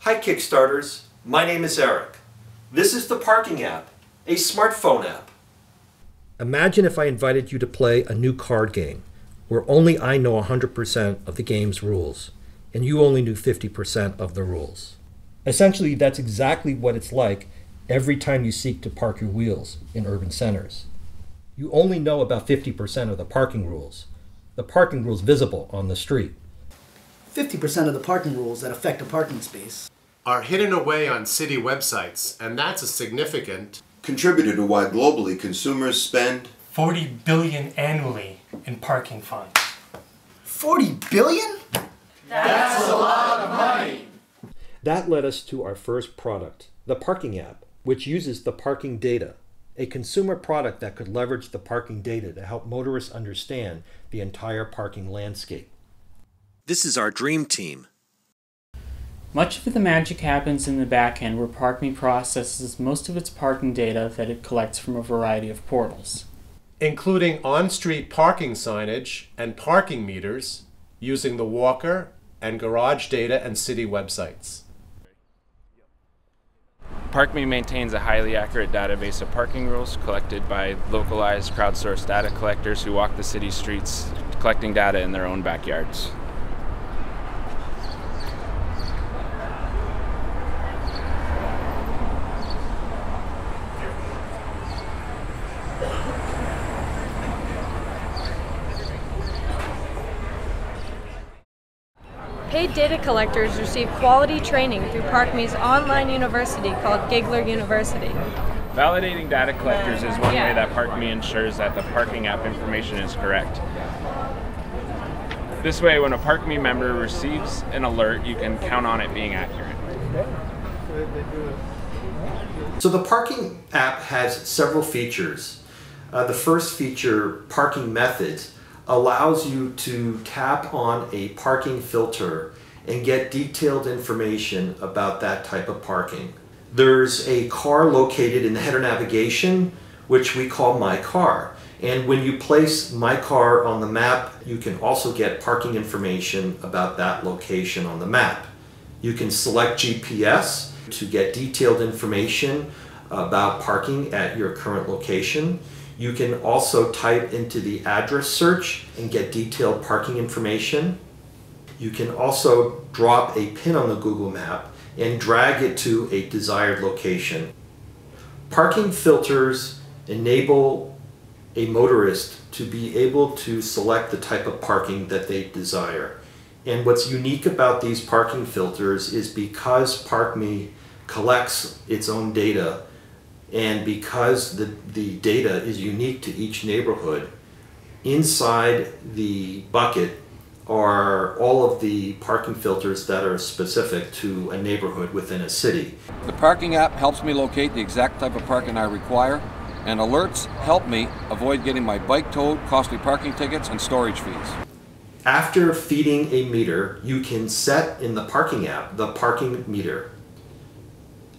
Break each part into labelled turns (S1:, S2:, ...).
S1: Hi Kickstarters, my name is Eric. This is the Parking app, a smartphone app. Imagine if I invited you to play a new card game where only I know 100% of the game's rules and you only knew 50% of the rules. Essentially, that's exactly what it's like every time you seek to park your wheels in urban centers. You only know about 50% of the parking rules. The parking rules visible on the street.
S2: 50% of the parking rules that affect a parking space
S3: are hidden away on city websites, and that's a significant
S4: contributor to why globally consumers spend
S5: $40 billion annually in parking funds.
S2: 40 billion?
S3: That's a lot of money!
S1: That led us to our first product, the Parking app, which uses the parking data, a consumer product that could leverage the parking data to help motorists understand the entire parking landscape. This is our dream team.
S6: Much of the magic happens in the back end where parkme processes most of its parking data that it collects from a variety of portals,
S3: including on-street parking signage and parking meters using the walker and garage data and city websites.
S7: parkme maintains a highly accurate database of parking rules collected by localized crowdsourced data collectors who walk the city streets collecting data in their own backyards.
S8: Paid data collectors receive quality training through parkme's online university called Giggler University.
S7: Validating data collectors is one way that parkme ensures that the parking app information is correct. This way, when a parkme member receives an alert, you can count on it being accurate.
S1: So the Parking app has several features. The first feature, Parking Methods, allows you to tap on a parking filter and get detailed information about that type of parking. There's a car located in the header navigation, which we call My Car. And when you place My Car on the map, you can also get parking information about that location on the map. You can select GPS to get detailed information about parking at your current location. You can also type into the address search and get detailed parking information. You can also drop a pin on the Google map and drag it to a desired location. Parking filters enable a motorist to be able to select the type of parking that they desire. And what's unique about these parking filters is because parkme collects its own data, and because the data is unique to each neighborhood, inside the bucket are all of the parking filters that are specific to a neighborhood within a city.
S9: The parking app helps me locate the exact type of parking I require, and alerts help me avoid getting my bike towed, costly parking tickets, and storage fees.
S1: After feeding a meter, you can set in the parking app the parking meter.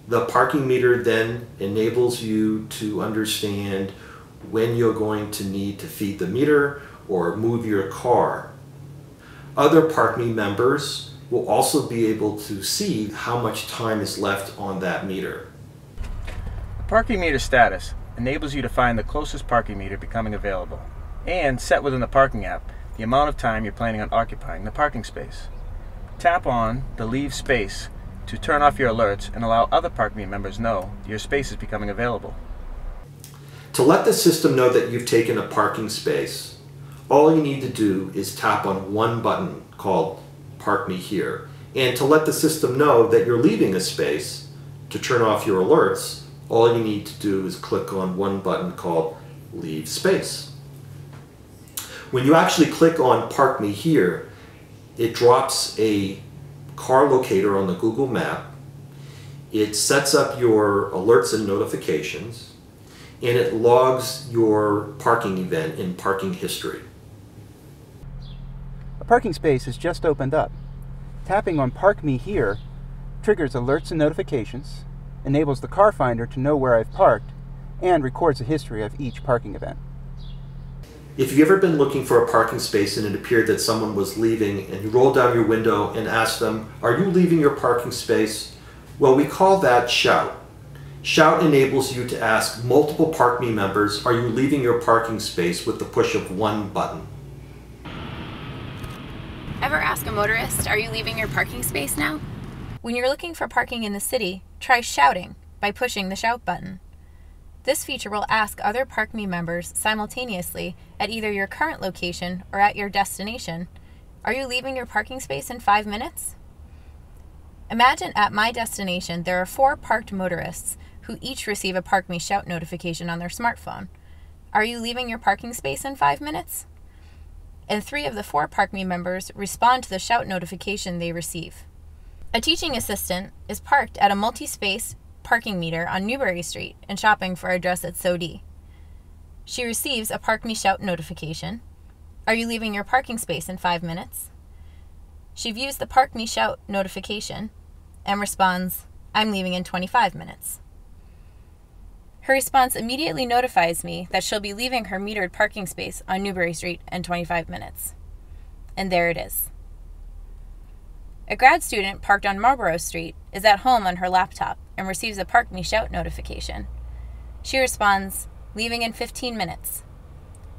S1: The parking meter then enables you to understand when you're going to need to feed the meter or move your car. Other parkme members will also be able to see how much time is left on that meter.
S10: The parking meter status enables you to find the closest parking meter becoming available and set within the parking app the amount of time you're planning on occupying the parking space. Tap on the Leave Space to turn off your alerts and allow other parkme members know your space is becoming available.
S1: To let the system know that you've taken a parking space, all you need to do is tap on one button called Park Me Here. And to let the system know that you're leaving a space, to turn off your alerts, all you need to do is click on one button called Leave Space. When you actually click on Park Me Here, it drops a car locator on the Google map. It sets up your alerts and notifications, and it logs your parking event in parking history.
S11: A parking space has just opened up. Tapping on Park Me Here triggers alerts and notifications, enables the car finder to know where I've parked, and records a history of each parking event.
S1: If you've ever been looking for a parking space and it appeared that someone was leaving and you rolled down your window and asked them, "Are you leaving your parking space?" Well, we call that Shout. Shout enables you to ask multiple ParkMe members, are you leaving your parking space with the push of one button?
S12: Ever ask a motorist, are you leaving your parking space now?
S8: When you're looking for parking in the city, try shouting by pushing the Shout button. This feature will ask other ParkMe members simultaneously at either your current location or at your destination, are you leaving your parking space in 5 minutes? Imagine at my destination there are 4 parked motorists who each receive a ParkMe Shout notification on their smartphone. Are you leaving your parking space in 5 minutes? And 3 of the 4 ParkMe members respond to the Shout notification they receive. A teaching assistant is parked at a multi-space parking meter on Newbury Street and shopping for a dress at SOD. She receives a ParkMe Shout notification. Are you leaving your parking space in 5 minutes? She views the ParkMe Shout notification and responds, I'm leaving in 25 minutes. Her response immediately notifies me that she'll be leaving her metered parking space on Newbury Street in 25 minutes. And there it is. A grad student parked on Marlborough Street is at home on her laptop and receives a ParkMe Shout notification. She responds, leaving in 15 minutes,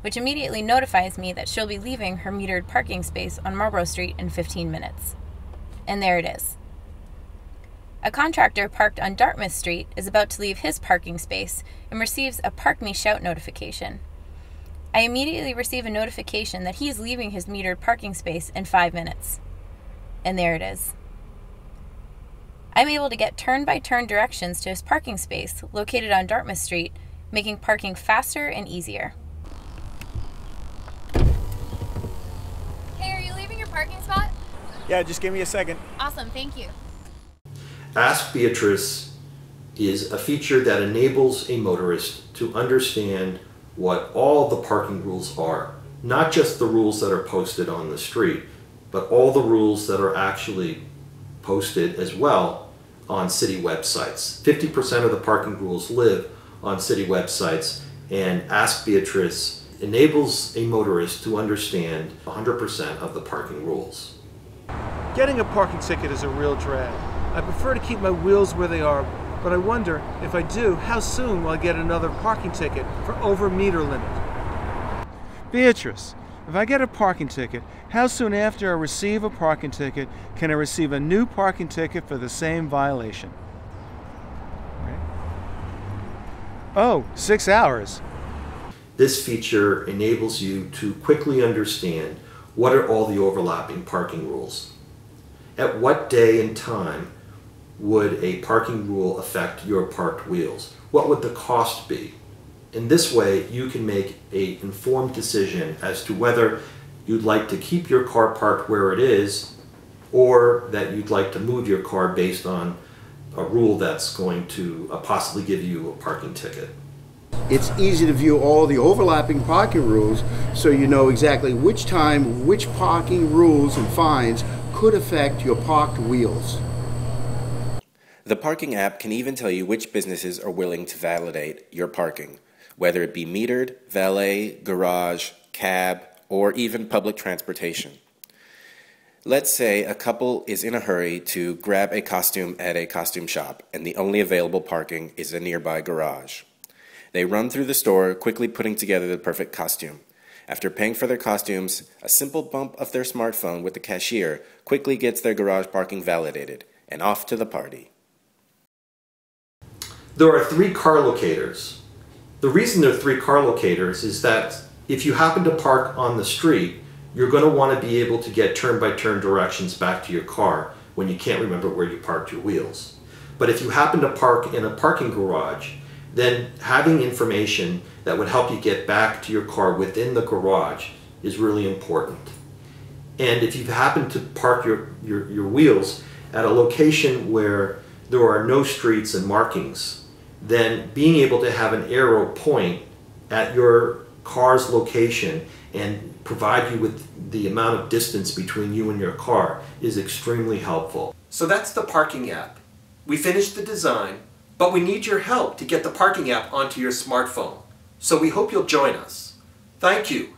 S8: which immediately notifies me that she'll be leaving her metered parking space on Marlborough Street in 15 minutes. And there it is. A contractor parked on Dartmouth Street is about to leave his parking space and receives a ParkMe Shout notification. I immediately receive a notification that he is leaving his metered parking space in 5 minutes. And there it is. I'm able to get turn-by-turn directions to his parking space located on Dartmouth Street, making parking faster and easier.
S12: Hey, are you leaving your parking spot?
S10: Yeah, just give me a second.
S12: Awesome, thank you.
S1: Ask Beatrice is a feature that enables a motorist to understand what all the parking rules are. Not just the rules that are posted on the street, but all the rules that are actually posted as well on city websites. 50% of the parking rules live on city websites, and Ask Beatrice enables a motorist to understand 100% of the parking rules.
S13: Getting a parking ticket is a real drag. I prefer to keep my wheels where they are, but I wonder, if I do, how soon will I get another parking ticket for over meter limit? Beatrice, if I get a parking ticket, how soon after I receive a parking ticket can I receive a new parking ticket for the same violation? Oh, 6 hours.
S1: This feature enables you to quickly understand what are all the overlapping parking rules. At what day and time would a parking rule affect your parked wheels? What would the cost be? In this way, you can make an informed decision as to whether you'd like to keep your car parked where it is, or that you'd like to move your car based on a rule that's going to possibly give you a parking ticket.
S14: It's easy to view all the overlapping parking rules so you know exactly which time, which parking rules and fines could affect your parked wheels.
S15: The parking app can even tell you which businesses are willing to validate your parking, whether it be metered, valet, garage, cab, or even public transportation. Let's say a couple is in a hurry to grab a costume at a costume shop and the only available parking is a nearby garage. They run through the store, quickly putting together the perfect costume. After paying for their costumes, a simple bump of their smartphone with the cashier quickly gets their garage parking validated, and off to the party.
S1: There are 3 car locators. The reason there are 3 car locators is that if you happen to park on the street, you're going to want to be able to get turn-by-turn directions back to your car when you can't remember where you parked your wheels. But if you happen to park in a parking garage, then having information that would help you get back to your car within the garage is really important. And if you happen to park your wheels at a location where there are no streets and markings, then being able to have an arrow point at your car's location and provide you with the amount of distance between you and your car is extremely helpful. So that's the parking app. We finished the design, but we need your help to get the parking app onto your smartphone. So we hope you'll join us. Thank you.